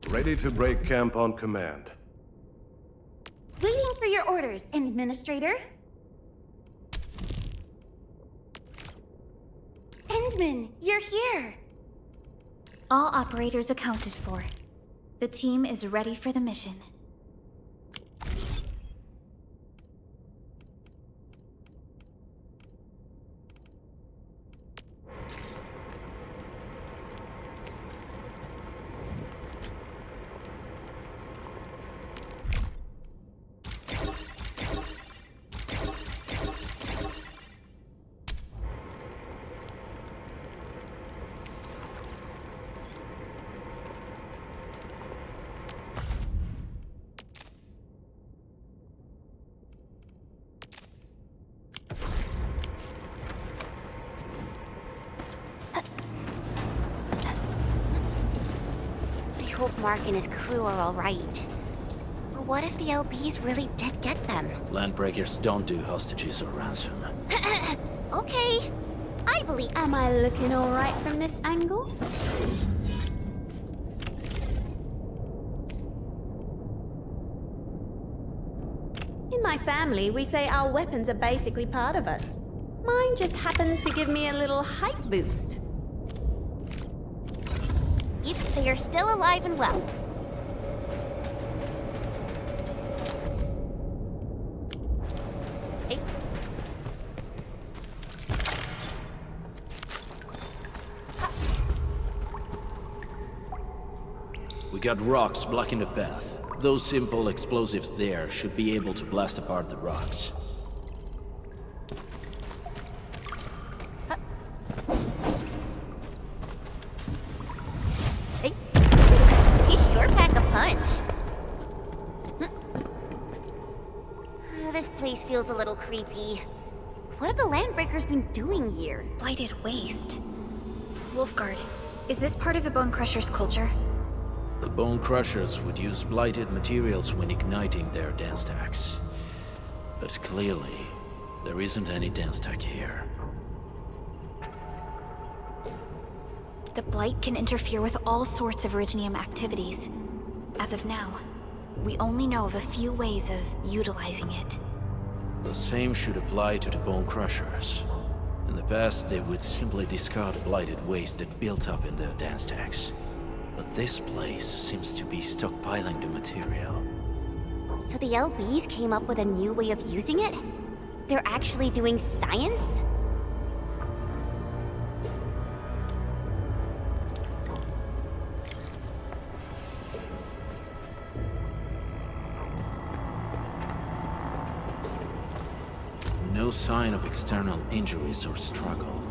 Ready to break camp on command. Waiting for your orders, Endministrator. Endman, you're here! All operators accounted for. The team is ready for the mission. I hope Mark and his crew are alright. But what if the LBs really did get them? Landbreakers don't do hostages or ransom. Okay, I believe. Am I looking alright from this angle? In my family, we say our weapons are basically part of us. Mine just happens to give me a little hype boost. If they are still alive and well. Hey. We got rocks blocking the path. Those simple explosives there should be able to blast apart the rocks. Hey. He sure pack a punch. This place feels a little creepy. What have the Landbreakers been doing here? Blighted waste. Wolfguard, is this part of the Bone Crusher's culture? The Bone Crushers would use blighted materials when igniting their dance stacks. But clearly, there isn't any dance stack here. The Blight can interfere with all sorts of Originium activities. As of now, we only know of a few ways of utilizing it. The same should apply to the Bone Crushers. In the past, they would simply discard blighted waste that built up in their dance stacks. But this place seems to be stockpiling the material. So the LBs came up with a new way of using it? They're actually doing science? No sign of external injuries or struggle.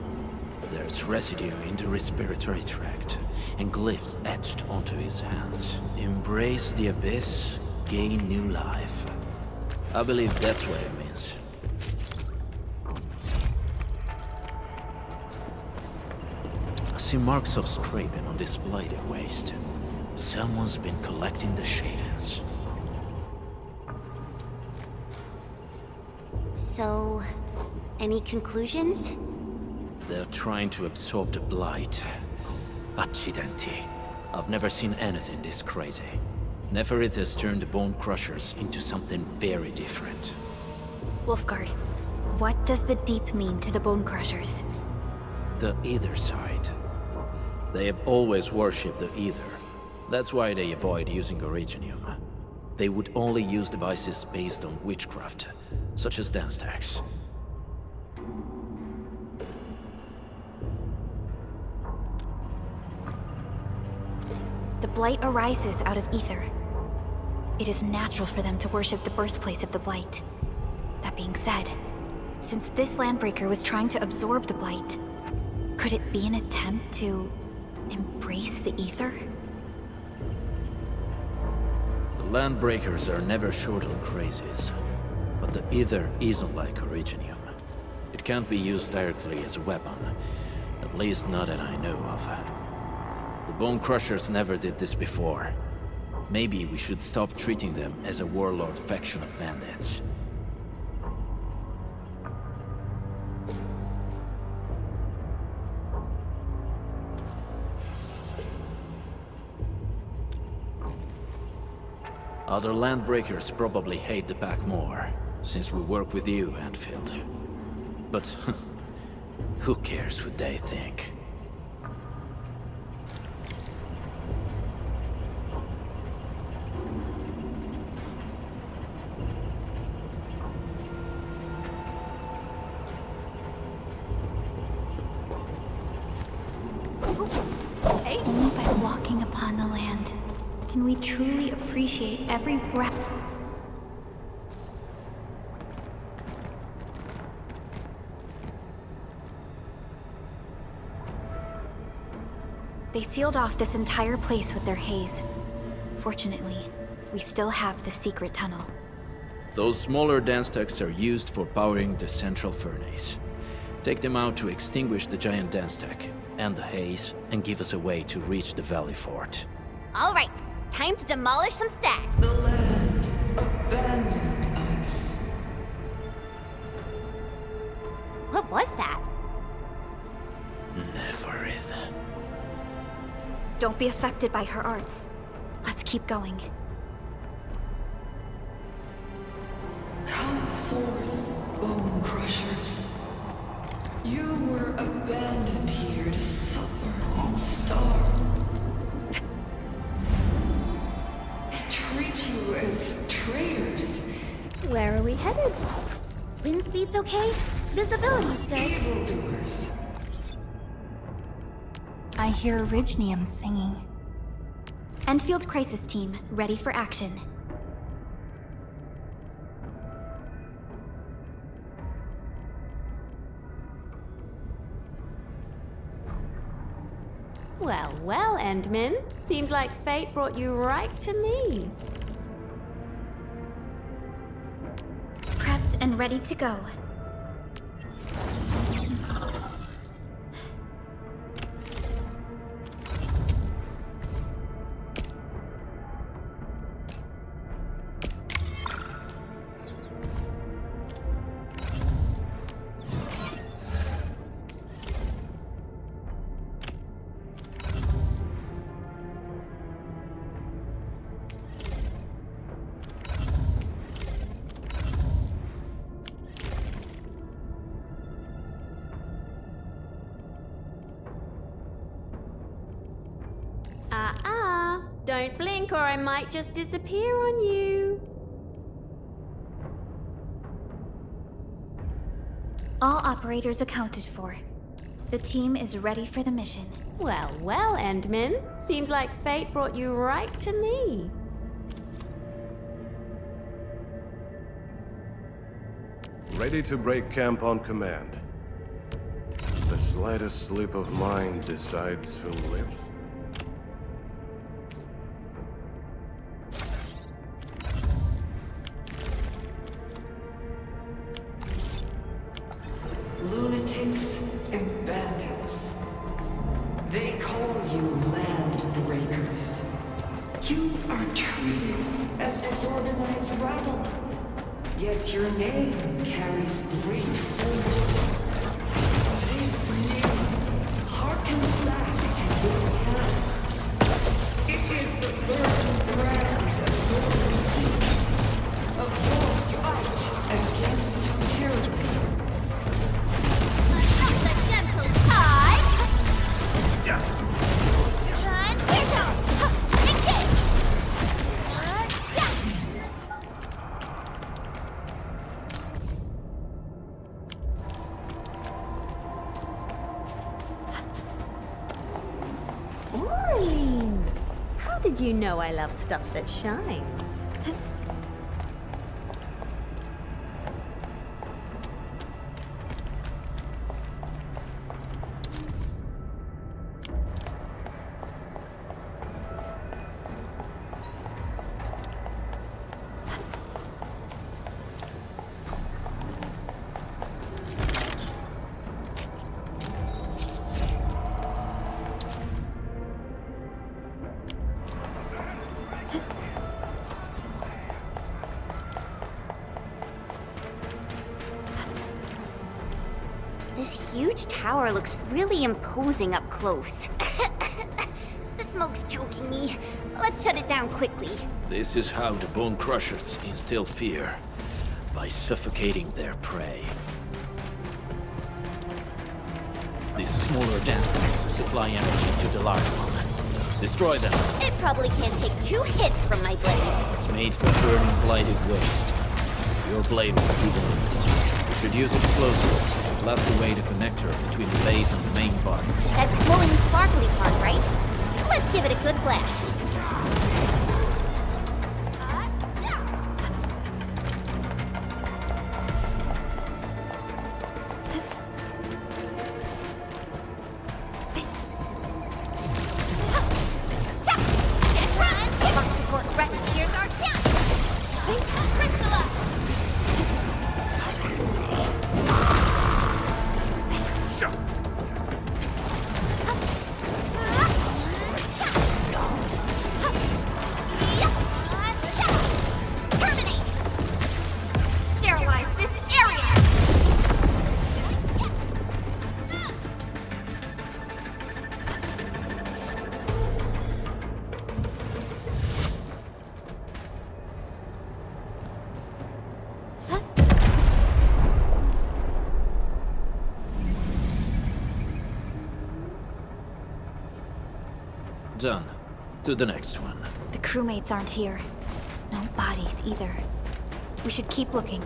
There's residue in the respiratory tract, and glyphs etched onto his hands. Embrace the abyss, gain new life. I believe that's what it means. I see marks of scraping on this blighted waste. Someone's been collecting the shavings. So, any conclusions? They're trying to absorb the blight. Accidenti. I've never seen anything this crazy. Neferith has turned the Bone Crushers into something very different. Wolfguard, what does the Deep mean to the Bone Crushers? The Ether side. They have always worshipped the Ether. That's why they avoid using Originium. They would only use devices based on witchcraft, such as dance stacks. The Blight arises out of ether. It is natural for them to worship the birthplace of the Blight. That being said, since this Landbreaker was trying to absorb the Blight, could it be an attempt to embrace the ether? The Landbreakers are never short on crazes, but the ether isn't like Originium. It can't be used directly as a weapon, at least not that I know of. The Bone Crushers never did this before. Maybe we should stop treating them as a warlord faction of bandits. Other landbreakers probably hate the pack more, since we work with you, Enfield. But who cares what they think? Only by walking upon the land can we truly appreciate every breath. They sealed off this entire place with their haze. Fortunately, we still have the secret tunnel. Those smaller dance stacks are used for powering the central furnace. Take them out to extinguish the giant dance stack, end the haze, and give us a way to reach the valley fort. All right, time to demolish some stacks. The land abandoned us. What was that? Neverith. Don't be affected by her arts. Let's keep going. Come forth, bone crushers. You were abandoned here to suffer and starve. They treat you as traitors. Where are we headed? Wind speed's okay? Visibility's good. Evildoers. I hear Orignium singing. Enfield Crisis Team, ready for action. Well, well, Endmin. Seems like fate brought you right to me. Prepped and ready to go. Don't blink or I might just disappear on you. All operators accounted for. The team is ready for the mission. Well, well, Endmin. Seems like fate brought you right to me. Ready to break camp on command. The slightest slip of mine decides who lives. Lunatics and bandits. They call you land breakers. You are treated as disorganized rabble. Yet your name carries great force. This name harkens back to your past. It is the burning brands of your resistance, of your fight against tyranny. How did you know I love stuff that shines? This huge tower looks really imposing up close. The smoke's choking me. Let's shut it down quickly. This is how the Bone Crushers instill fear. By suffocating their prey. These smaller dense tanks supply energy to the large one. Destroy them. It probably can't take 2 hits from my blade. It's made for burning blighted waste. Your blade will evenly blight. You should use explosives to blast away the connector between the base and the main part. That glowing sparkly part, right? Let's give it a good blast. Done. To the next one. The crewmates aren't here. No bodies either. We should keep looking.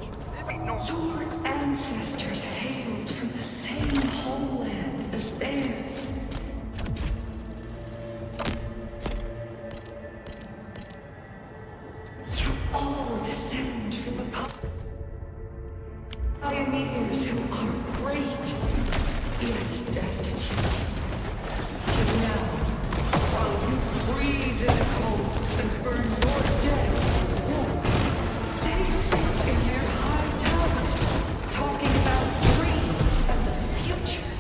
Your ancestors hailed from the same homeland as theirs. You all descend from the pioneers who are great, yet destitute. And now, while you freeze in the cold and burn your dead warm, they sit in their high towers, talking about dreams and the future.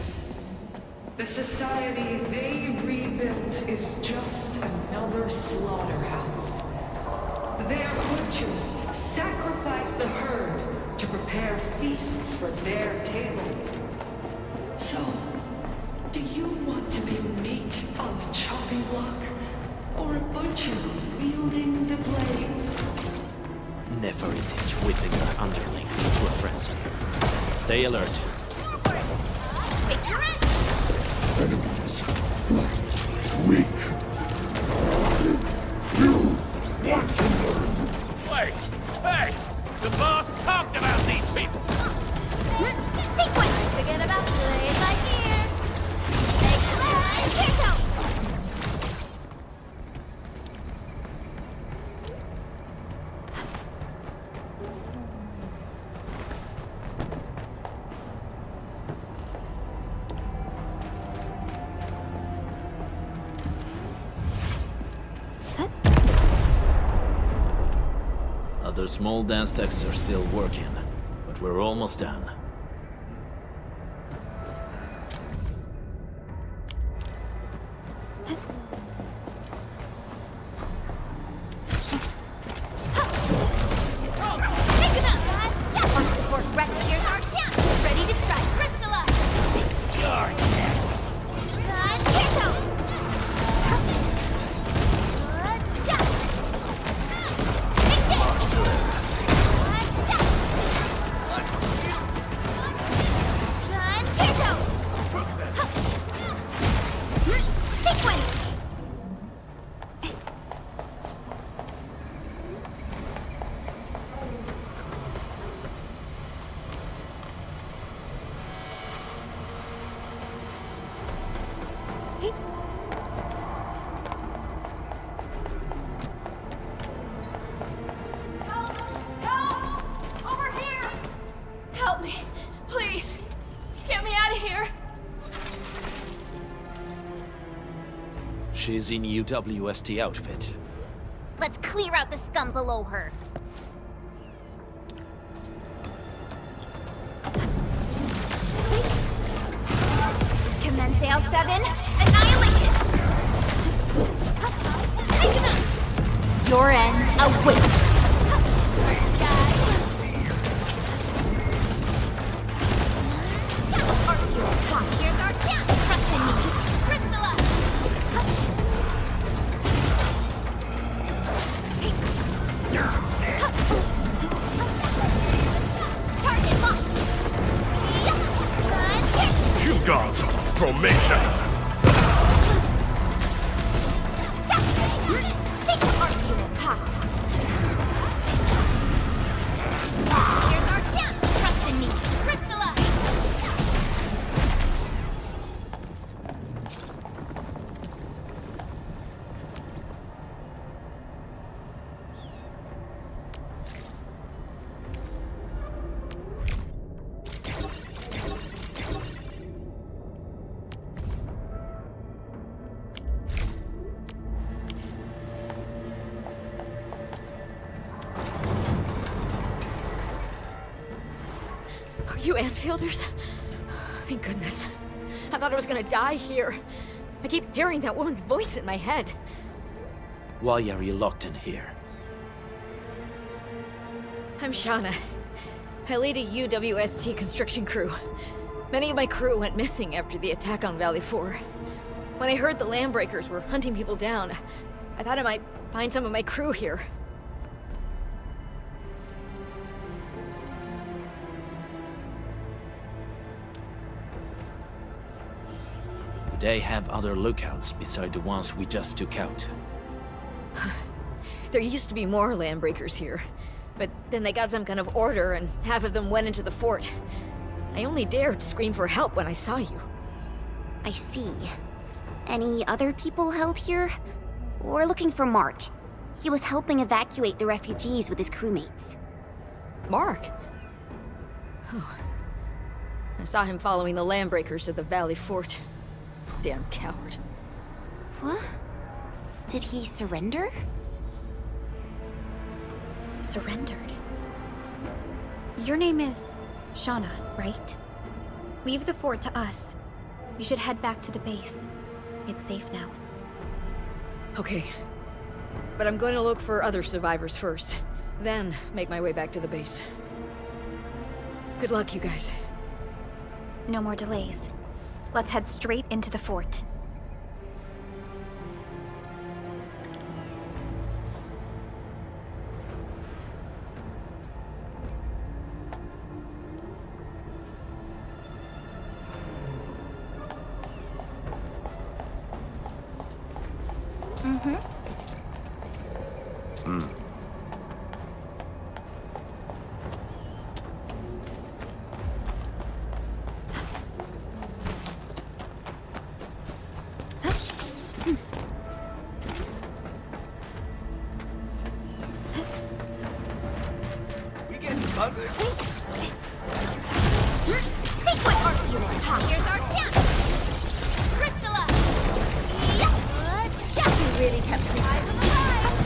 The society they rebuilt is just another slaughterhouse. Their butchers sacrifice the herd to prepare feasts for their table. So, do you want to be meat on the chopping block, or a butcher wielding the blade? Never it is whipping our underlings into a frenzy. Stay alert. Enemies. Weak. You want to learn? Wait! Hey! The boss talked about these people! Sequence! Forget about blades like here. Take the line, kick out! Other small dance techs are still working, but we're almost done. Help me, please. Get me out of here. She's in UWST outfit. Let's clear out the scum below her. Commence L7, annihilation! Your end awaits! Here's our chance! Trust in me! Crystallize! transformation! Secret arts unit popped. Here's our chance. Trust in me. Crystallize. Are you Anfielders? Thank goodness. I thought I was gonna die here. I keep hearing that woman's voice in my head. Why are you locked in here? I'm Shauna. I lead a UWST construction crew. Many of my crew went missing after the attack on Valley 4. When I heard the Landbreakers were hunting people down, I thought I might find some of my crew here. Do they have other lookouts beside the ones we just took out? There used to be more Landbreakers here, but then they got some kind of order and half of them went into the fort. I only dared scream for help when I saw you. I see. Any other people held here? We're looking for Mark. He was helping evacuate the refugees with his crewmates. Mark? I saw him following the Landbreakers to the Valley Fort. Damn coward. What? Did he surrender? Surrendered. Your name is Shauna, right? Leave the fort to us. You should head back to the base. It's safe now. Okay. But I'm going to look for other survivors first. Then make my way back to the base. Good luck, you guys. No more delays. Let's head straight into the fort. Secret arts unit pop. Here's our chance. Crystallize. You really kept me eyes on the prize.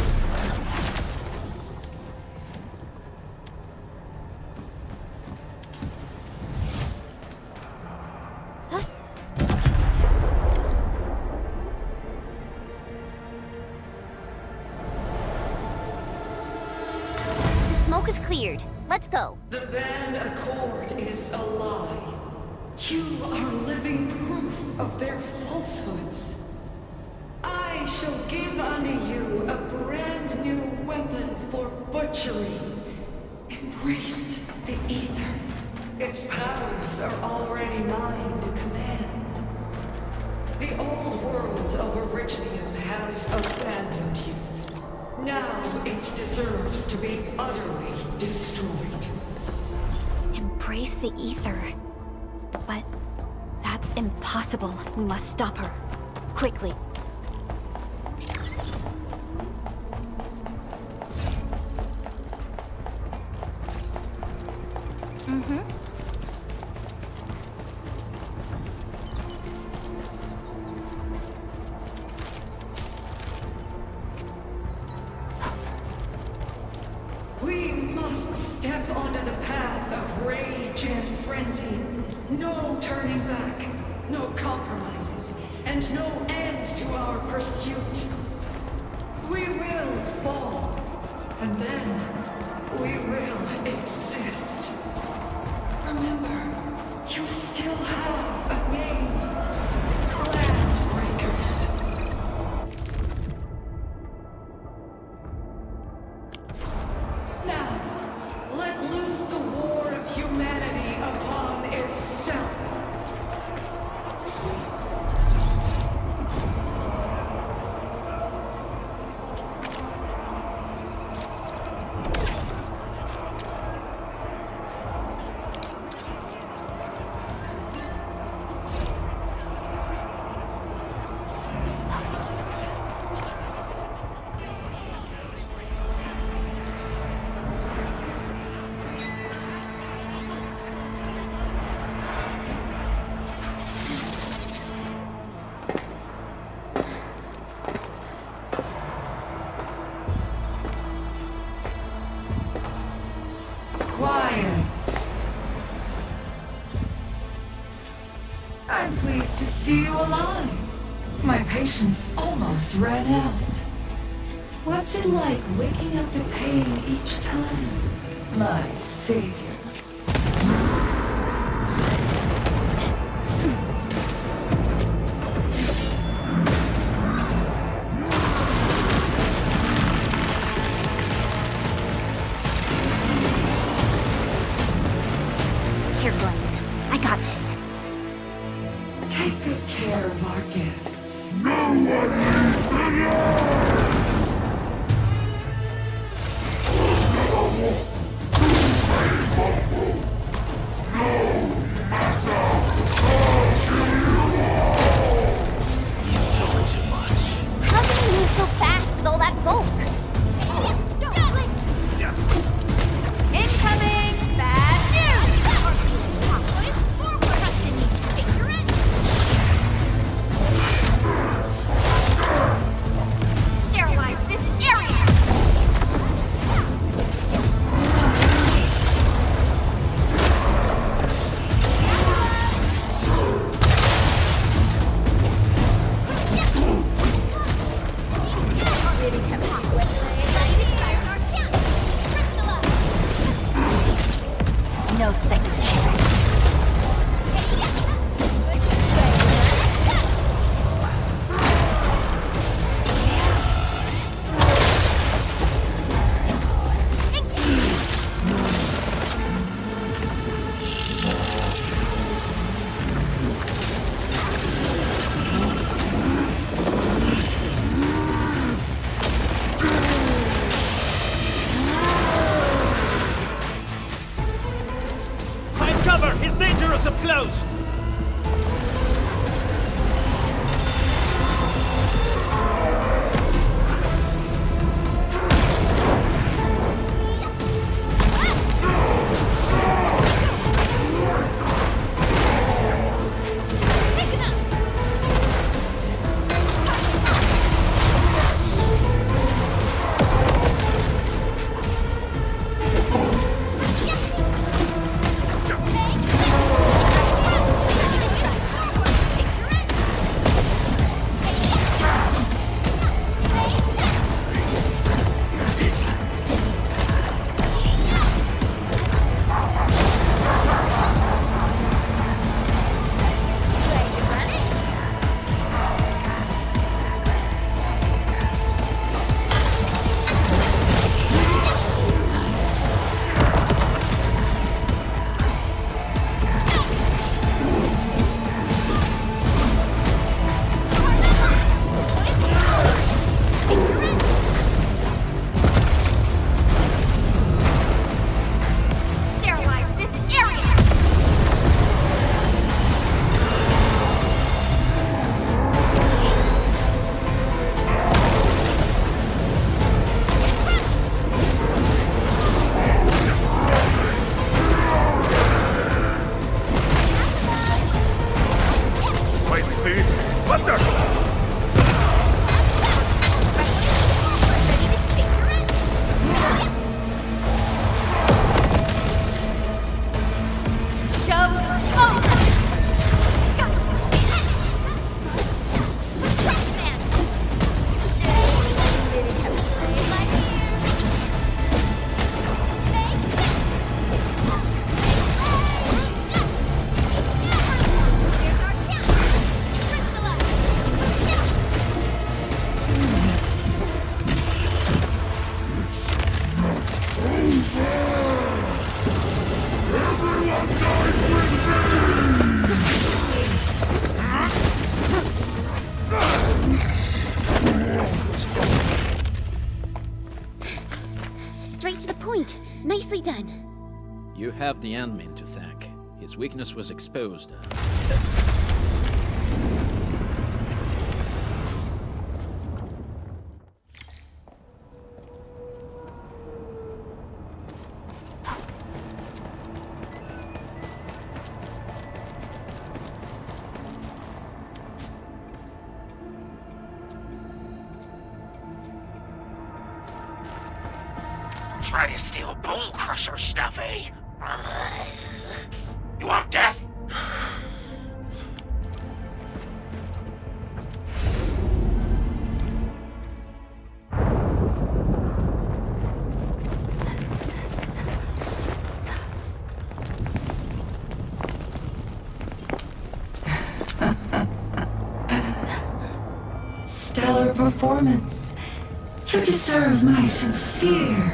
The smoke is cleared. Let's go. The band accord is a lie. You are living proof of their falsehoods. I shall give unto you a brand new weapon for butchery. Embrace the ether. Its powers are already mine to command. The old world of Originium has abandoned you. Now it deserves to be utterly destroyed. Embrace the ether. But that's impossible. We must stop her. Quickly. We must step onto the path of rage and frenzy. No turning back, no compromises, and no end to our pursuit. We will fall, and then we will exist. Remember, you still have a name. Landbreakers. Now, let loose the war of humanity upon itself. see you alive. My patience almost ran out. What's it like waking up to pain each time? My savior. Careful, Onion. I got this. Take good care of our guests. No one leaves alive! How can you move so fast with all that bulk? Incoming! Bad news! Sterilize this area! No second chance. Find cover! He's dangerous up close! Sterilize this area! Wait, see? What the? Straight to the point. Nicely done. You have the admin to thank. His weakness was exposed. Try to steal Bone Crusher stuff, eh? You want death? stellar performance. You deserve my sincere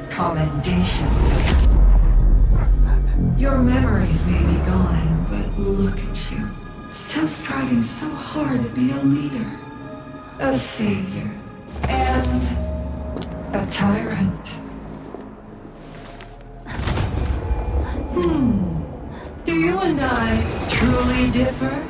commendations. Your memories may be gone, but look at you. Still striving so hard to be a leader, a savior, and a tyrant. Do you and I truly differ?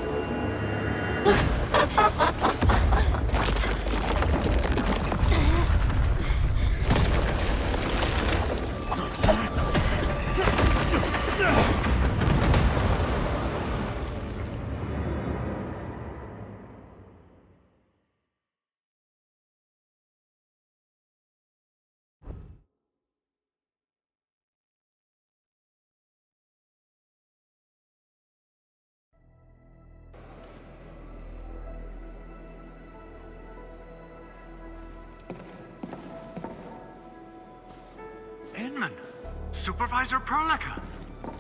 Supervisor Perlica,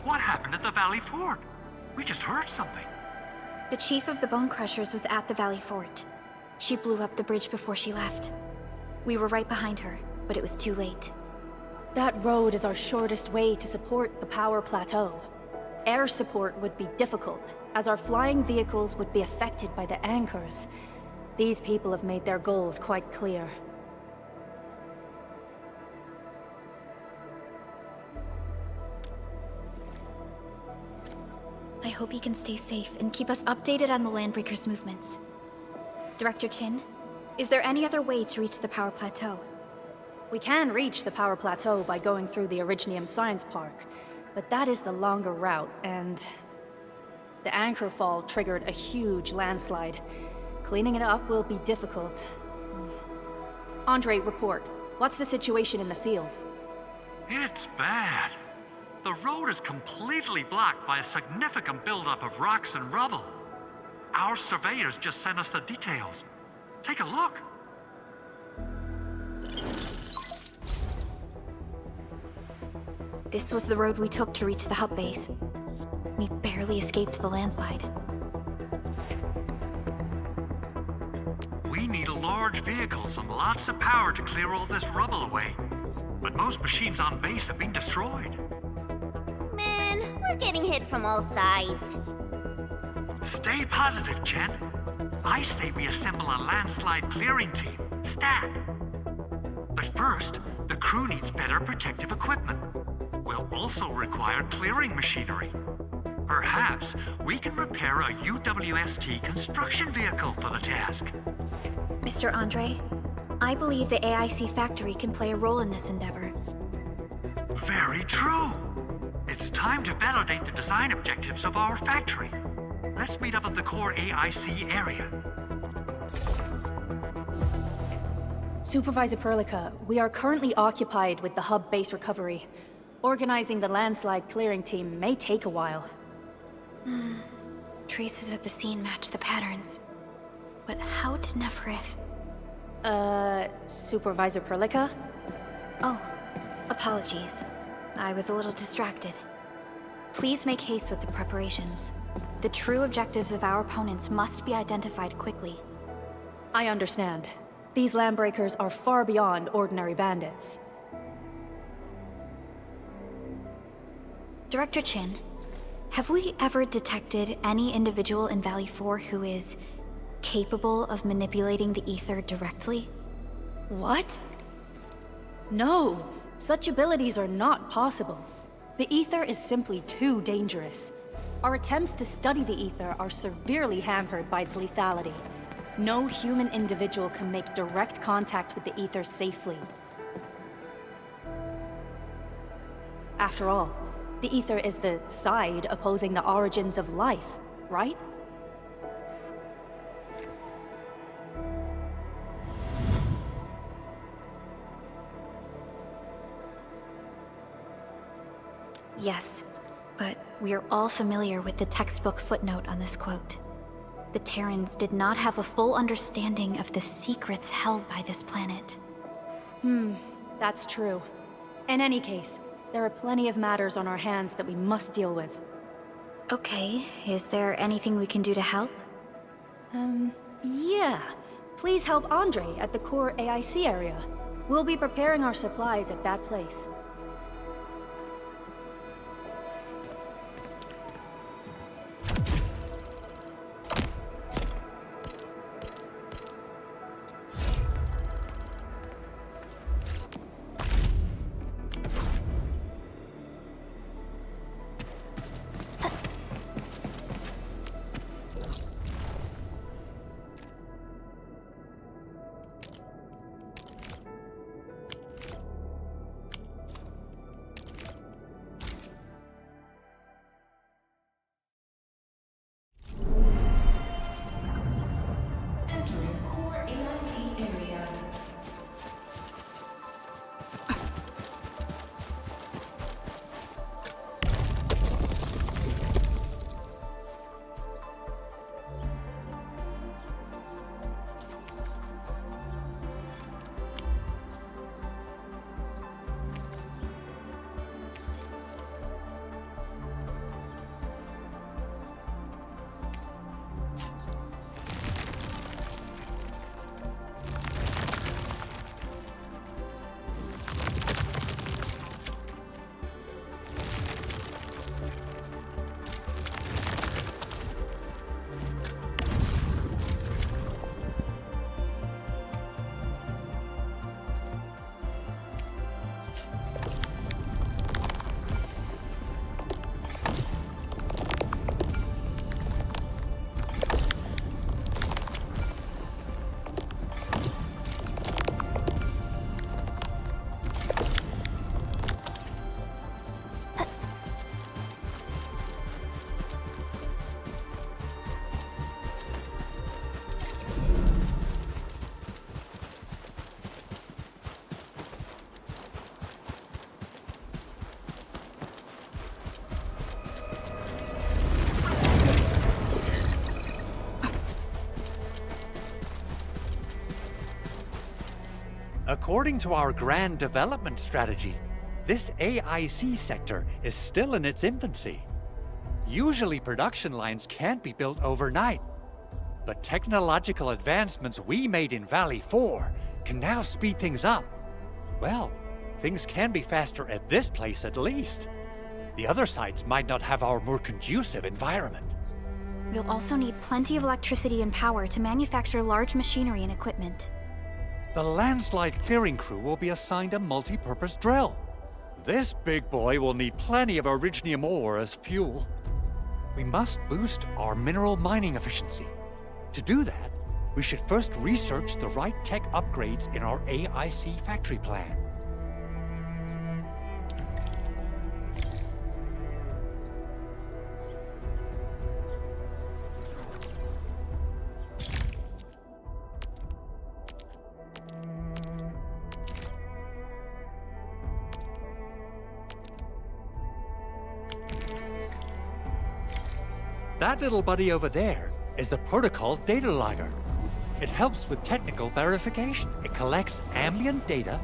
what happened at the Valley Fort? We just heard something. The chief of the Bone Crushers was at the Valley Fort. She blew up the bridge before she left. We were right behind her, but it was too late. That road is our shortest way to support the power plateau. Air support would be difficult, as our flying vehicles would be affected by the anchors. These people have made their goals quite clear. I hope he can stay safe and keep us updated on the Landbreakers' movements. Director Chin, is there any other way to reach the power plateau? We can reach the power plateau by going through the Originium Science Park, but that is the longer route, and the anchor fall triggered a huge landslide. Cleaning it up will be difficult. Andre, report. What's the situation in the field? It's bad. The road is completely blocked by a significant buildup of rocks and rubble. Our surveyors just sent us the details. Take a look. This was the road we took to reach the hub base. We barely escaped the landslide. We need large vehicles and lots of power to clear all this rubble away. But most machines on base have been destroyed. Man, we're getting hit from all sides. Stay positive, Chen. I say we assemble a landslide clearing team, stat. But first, the crew needs better protective equipment. We'll also require clearing machinery. Perhaps we can repair a UWST construction vehicle for the task. Mr. Andre, I believe the AIC factory can play a role in this endeavor. Very true. It's time to validate the design objectives of our factory. Let's meet up at the core AIC area. Supervisor Perlica, we are currently occupied with the hub base recovery. Organizing the landslide clearing team may take a while. Traces at the scene match the patterns. But how did Neferith... Supervisor Perlica? Oh, apologies. I was a little distracted. Please make haste with the preparations. The true objectives of our opponents must be identified quickly. I understand. These Landbreakers are far beyond ordinary bandits. Director Chin, have we ever detected any individual in Valley 4 who is capable of manipulating the ether directly? What? No, such abilities are not possible. The ether is simply too dangerous. Our attempts to study the ether are severely hampered by its lethality. No human individual can make direct contact with the ether safely. After all, the ether is the side opposing the origins of life, right? Yes, but we are all familiar with the textbook footnote on this quote. The Terrans did not have a full understanding of the secrets held by this planet. That's true. In any case, there are plenty of matters on our hands that we must deal with. Okay, is there anything we can do to help? Yeah. please help Andre at the core AIC area. We'll be preparing our supplies at that place. According to our grand development strategy, this AIC sector is still in its infancy. Usually production lines can't be built overnight, but technological advancements we made in Valley 4 can now speed things up. Well, things can be faster at this place at least. The other sites might not have our more conducive environment. We'll also need plenty of electricity and power to manufacture large machinery and equipment. The landslide clearing crew will be assigned a multi-purpose drill. This big boy will need plenty of originium ore as fuel. We must boost our mineral mining efficiency. To do that, we should first research the right tech upgrades in our AIC factory plan. That little buddy over there is the protocol data logger. It helps with technical verification. It collects ambient data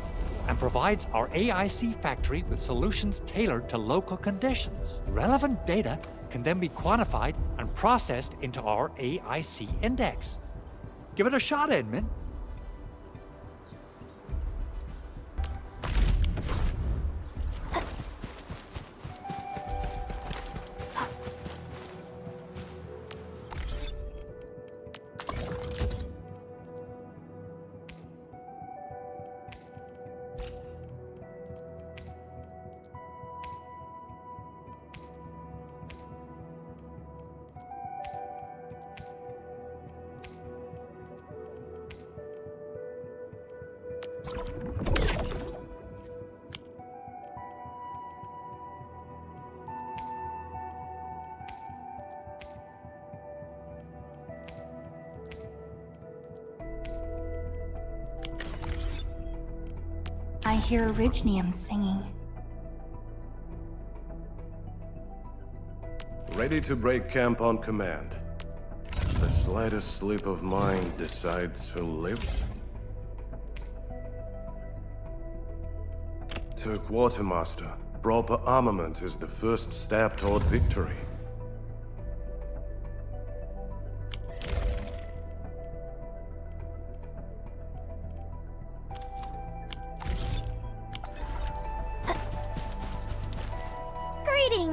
and provides our AIC factory with solutions tailored to local conditions. Relevant data can then be quantified and processed into our AIC index. Give it a shot, Edmund. I hear Originium singing. Ready to break camp on command. The slightest slip of mind decides who lives. To Quartermaster, proper armament is the first step toward victory.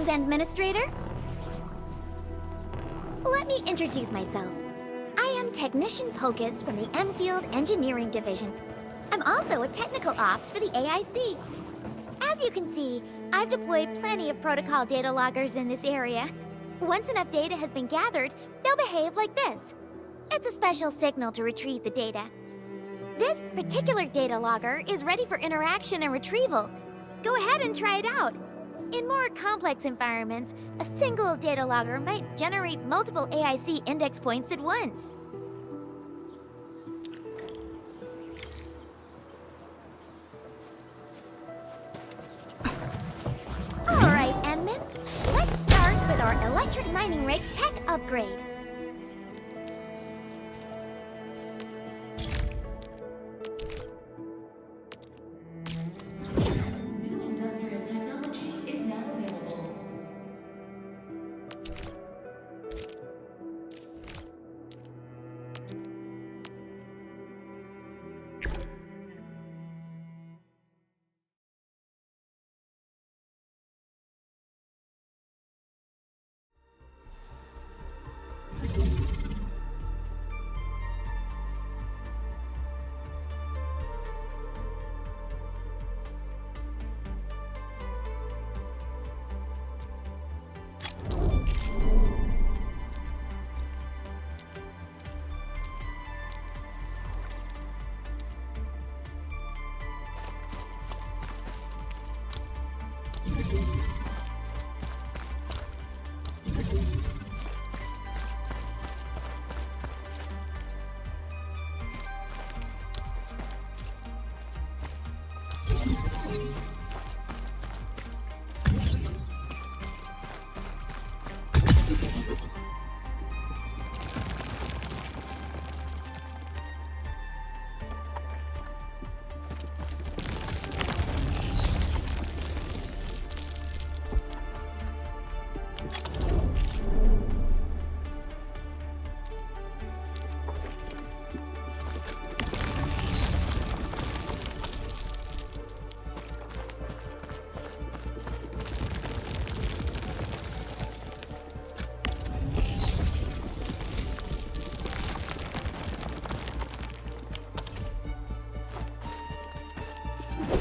Endministrator. Let me introduce myself. I am Technician Pocus from the Enfield Engineering Division. I'm also a technical ops for the AIC. As you can see, I've deployed plenty of protocol data loggers in this area. Once enough data has been gathered, they'll behave like this. It's a special signal to retrieve the data. This particular data logger is ready for interaction and retrieval. Go ahead and try it out. In more complex environments, a single data logger might generate multiple AIC index points at once. Alright, Endman. Let's start with our electric mining rig tech upgrade. New industrial technology is now available.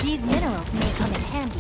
These minerals may come in handy.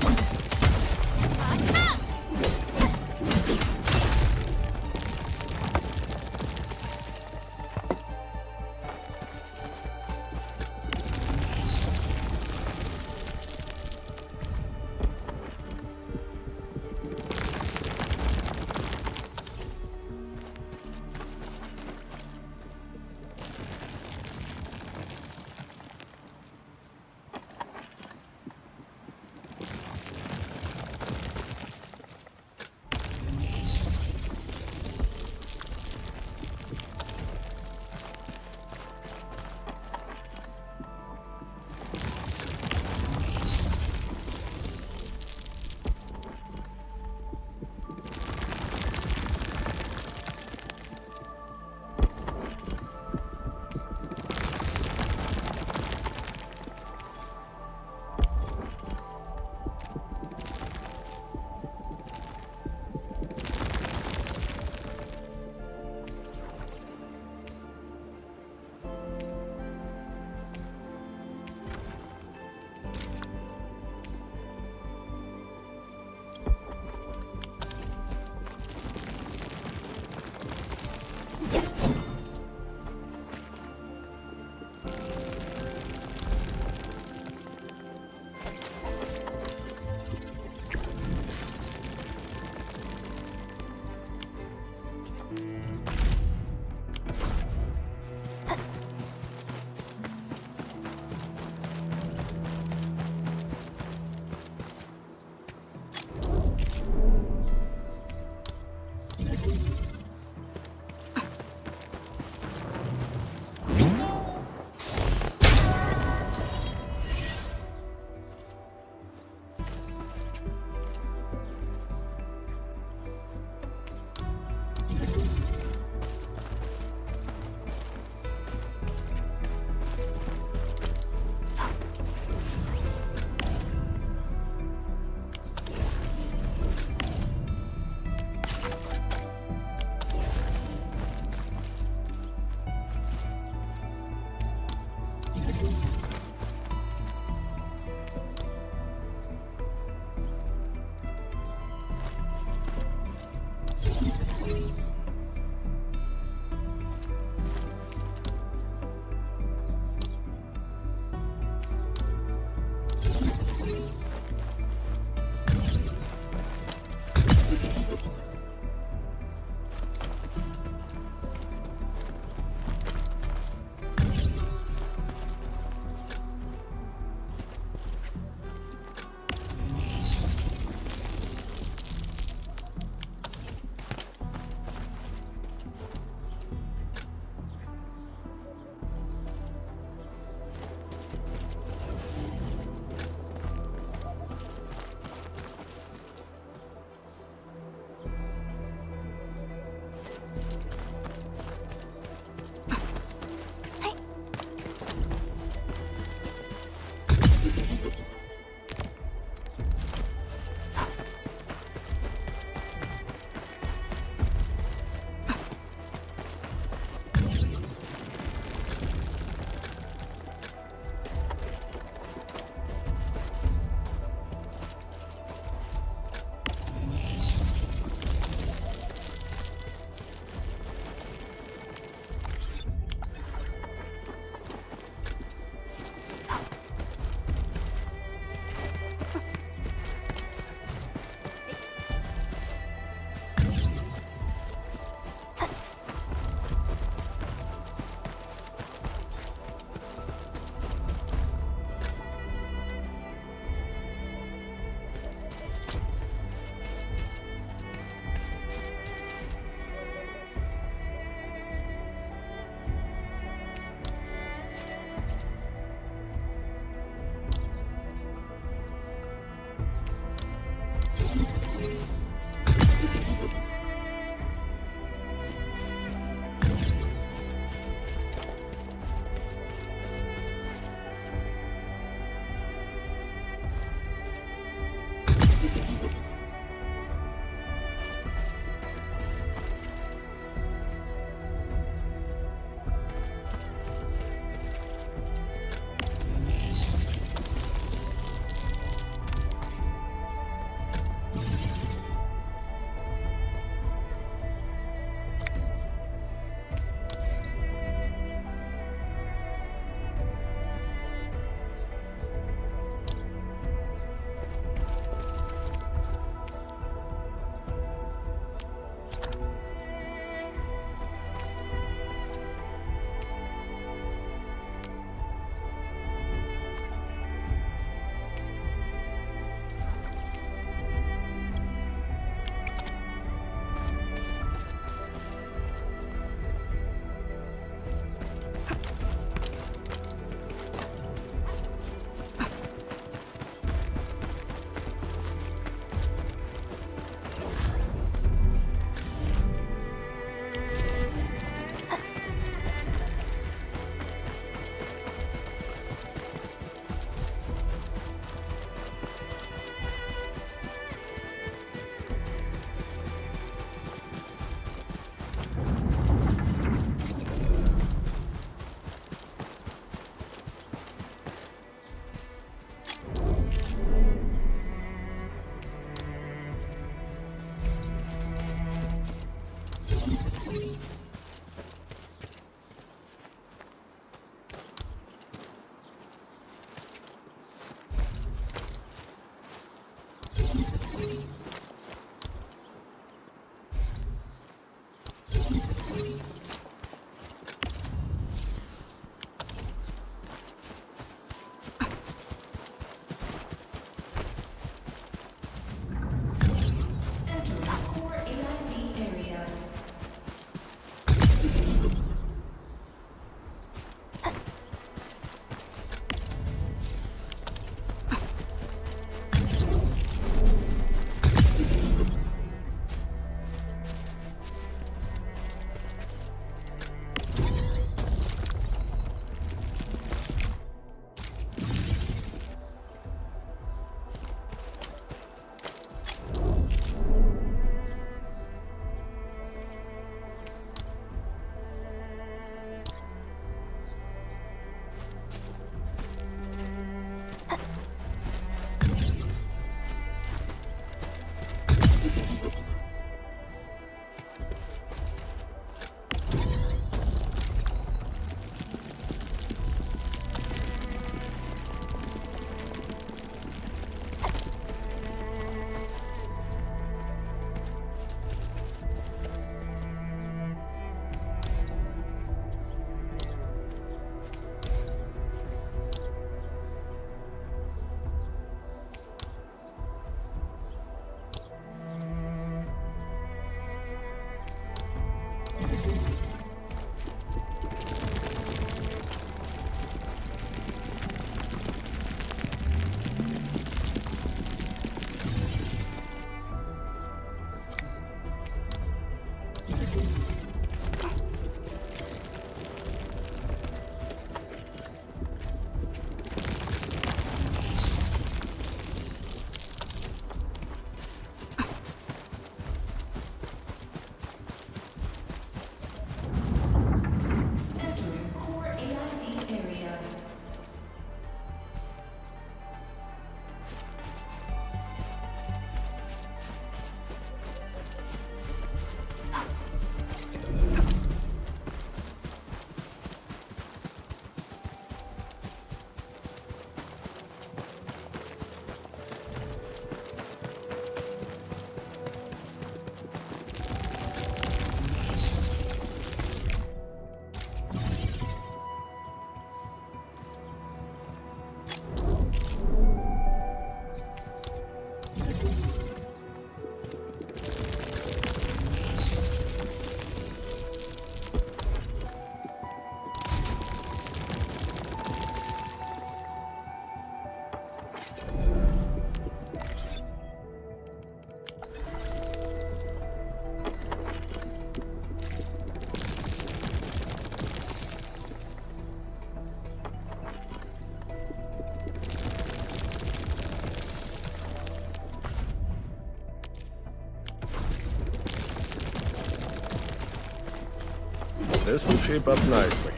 This will shape up nicely.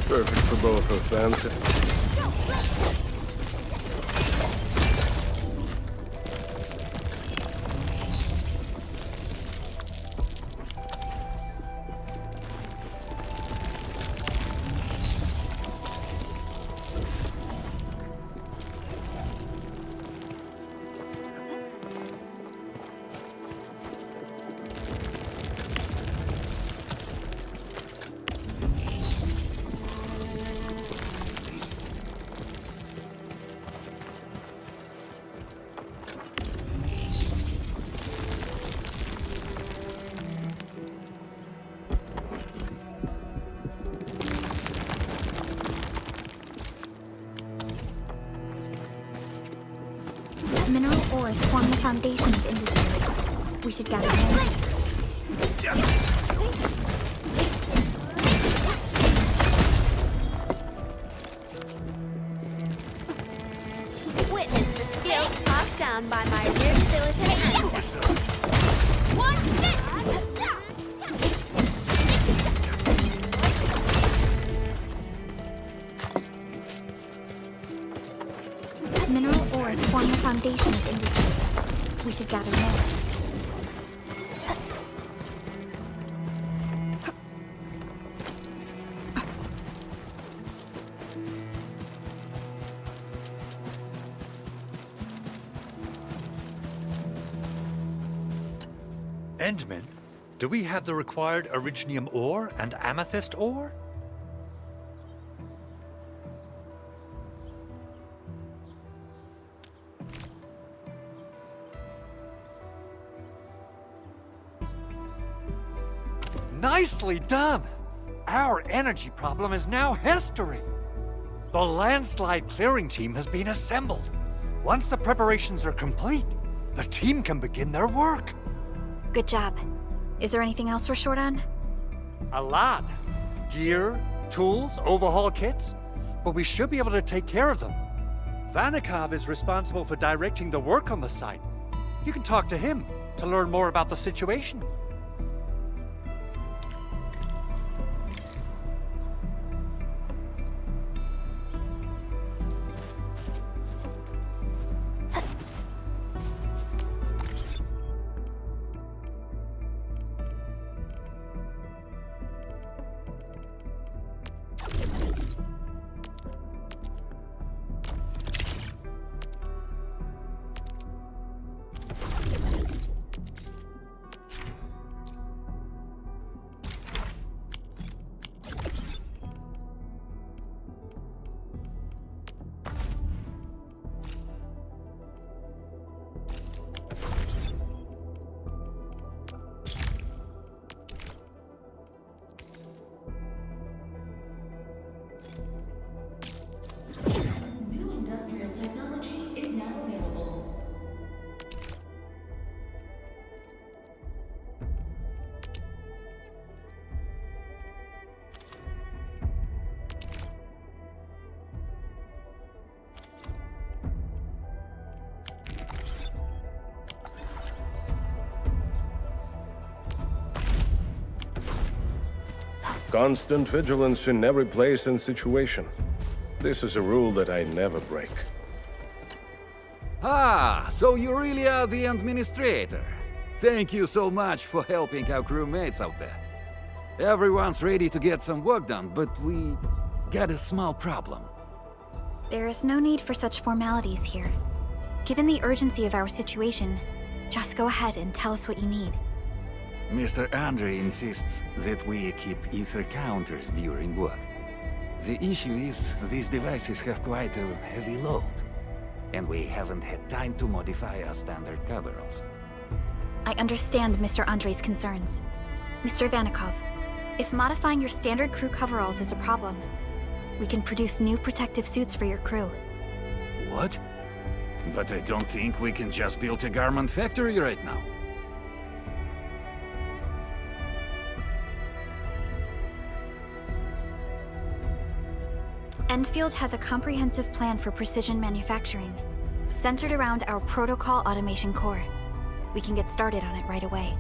Perfect for both offensive. Mineral ores form the foundation of industry. We should gather more. Witness the skills passed down by my rehabilitated ancestors. Mineral ores form the foundation of industry. We should gather more. Endman, do we have the required Originium ore and Amethyst ore? Nicely done! Our energy problem is now history. The landslide clearing team has been assembled. Once the preparations are complete, the team can begin their work. Good job. Is there anything else we're short on? A lot. Gear, tools, overhaul kits. But we should be able to take care of them. Vanikov is responsible for directing the work on the site. You can talk to him to learn more about the situation. Constant vigilance in every place and situation. This is a rule that I never break. Ah, so you really are the Endministrator. Thank you so much for helping our crewmates out there. Everyone's ready to get some work done, but we got a small problem. There is no need for such formalities here. Given the urgency of our situation, just go ahead and tell us what you need. Mr. Andre insists that we keep ether counters during work. The issue is, these devices have quite a heavy load, and we haven't had time to modify our standard coveralls. I understand Mr. Andre's concerns. Mr. Vanikov, if modifying your standard crew coveralls is a problem, we can produce new protective suits for your crew. What? But I don't think we can just build a garment factory right now. Endfield has a comprehensive plan for precision manufacturing, centered around our protocol automation core. We can get started on it right away.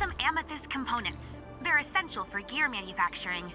some amethyst components. They're essential for gear manufacturing.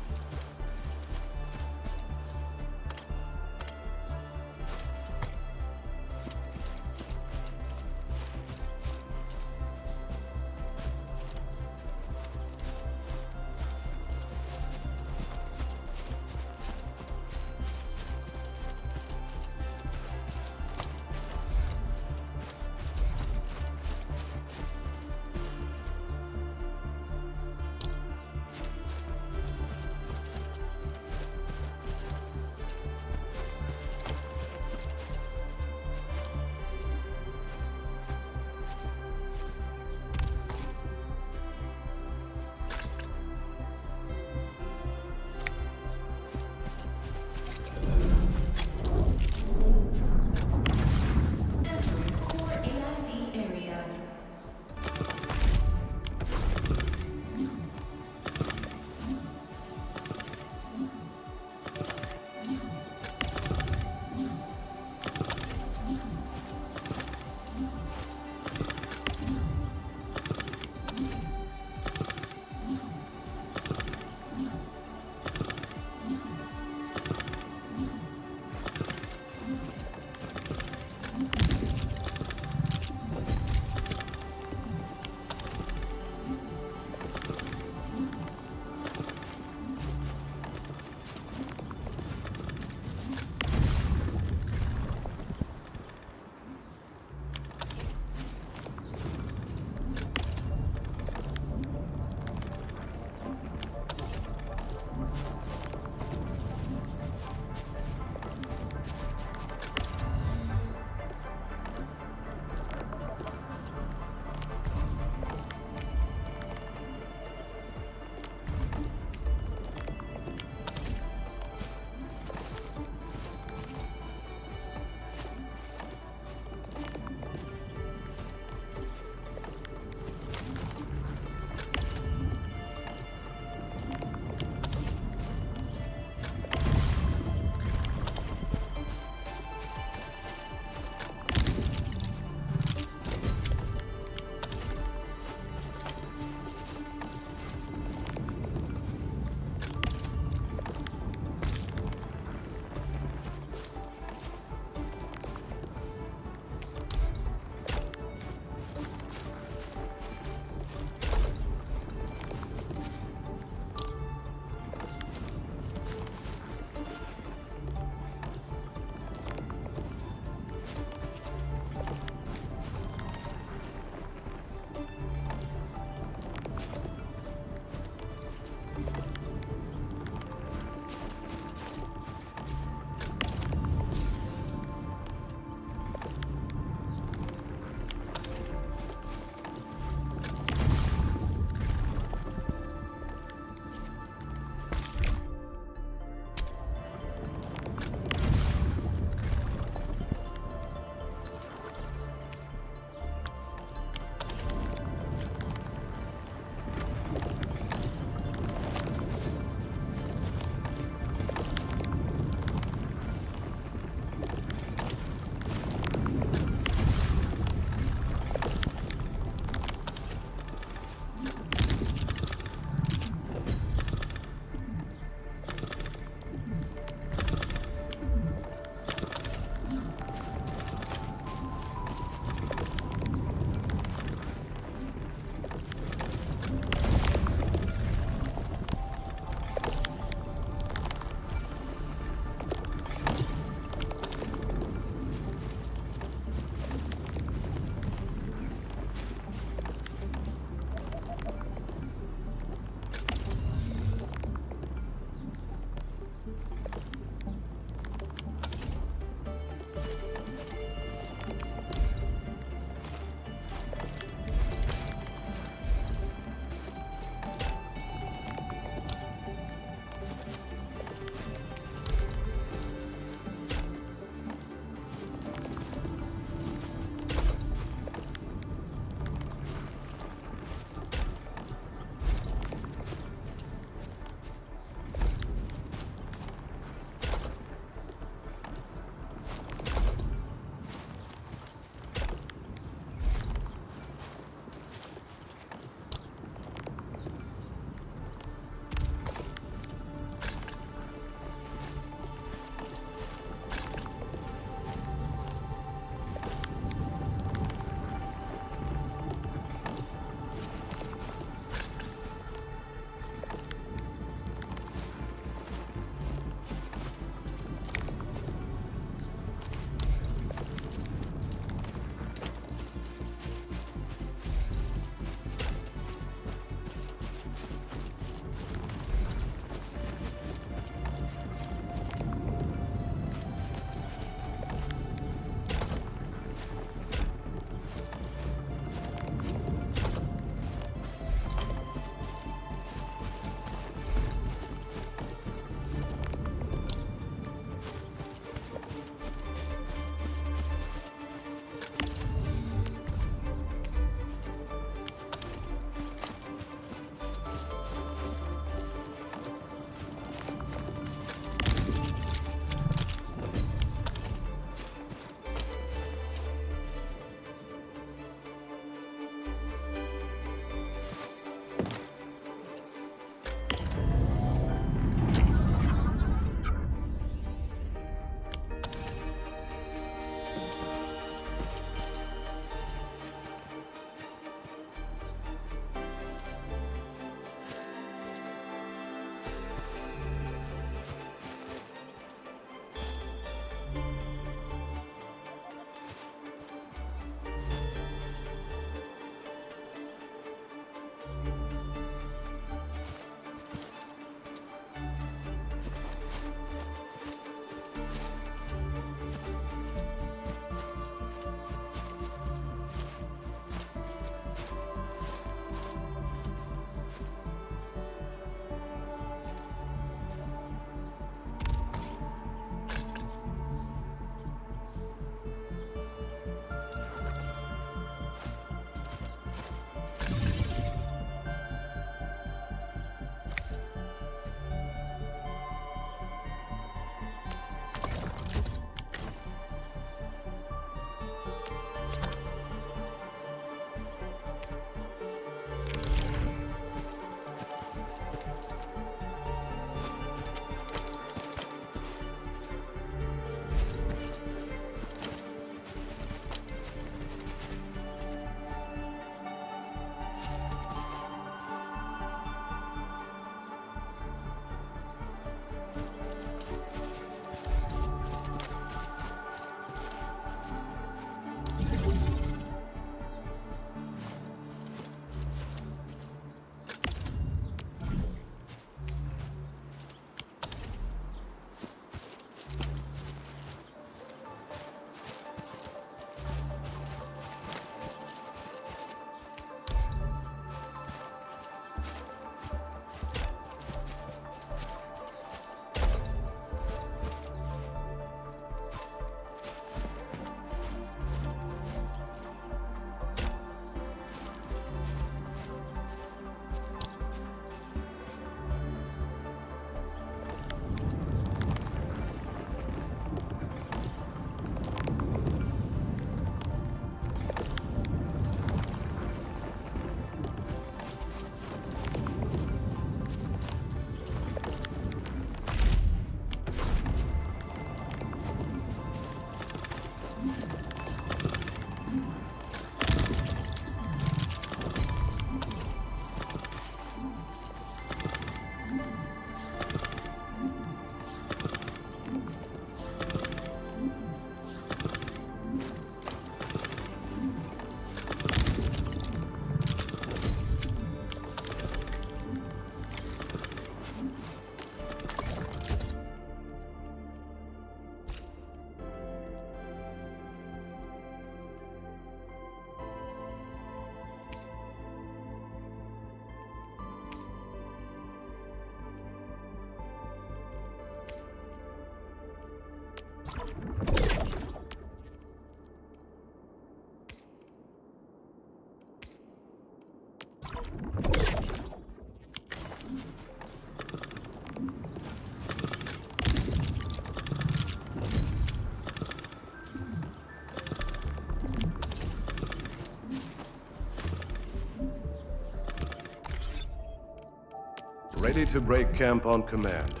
Ready to break camp on command.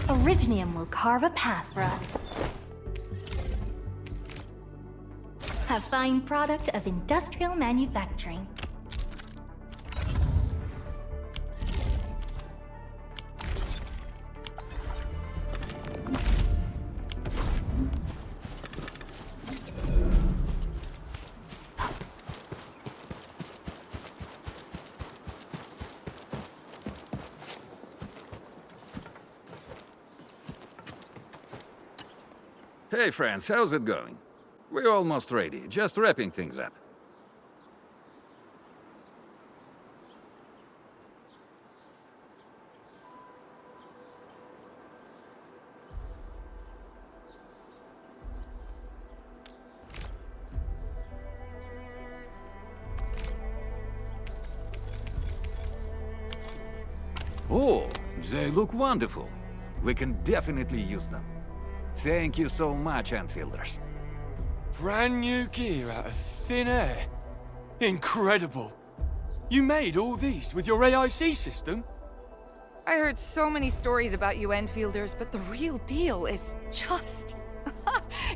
Originium will carve a path for us. A fine product of industrial manufacturing. Hey friends, how's it going? We're almost ready, just wrapping things up. Oh, they look wonderful. We can definitely use them. Thank you so much, Enfielders. Brand new gear out of thin air. Incredible. You made all these with your AIC system? I heard so many stories about you Enfielders, but the real deal is just...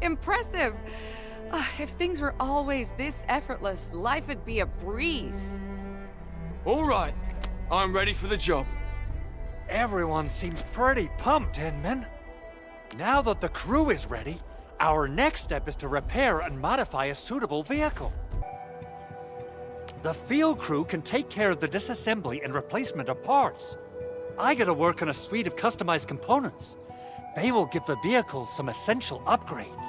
impressive. If things were always this effortless, life would be a breeze. All right. I'm ready for the job. Everyone seems pretty pumped, Inman. Now that the crew is ready, our next step is to repair and modify a suitable vehicle. The field crew can take care of the disassembly and replacement of parts. I gotta work on a suite of customized components. They will give the vehicle some essential upgrades.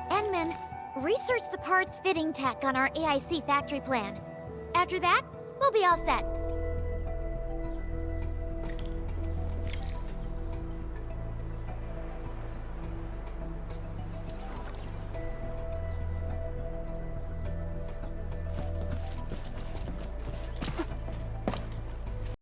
Enman, research the parts fitting tech on our AIC factory plan. After that, we'll be all set.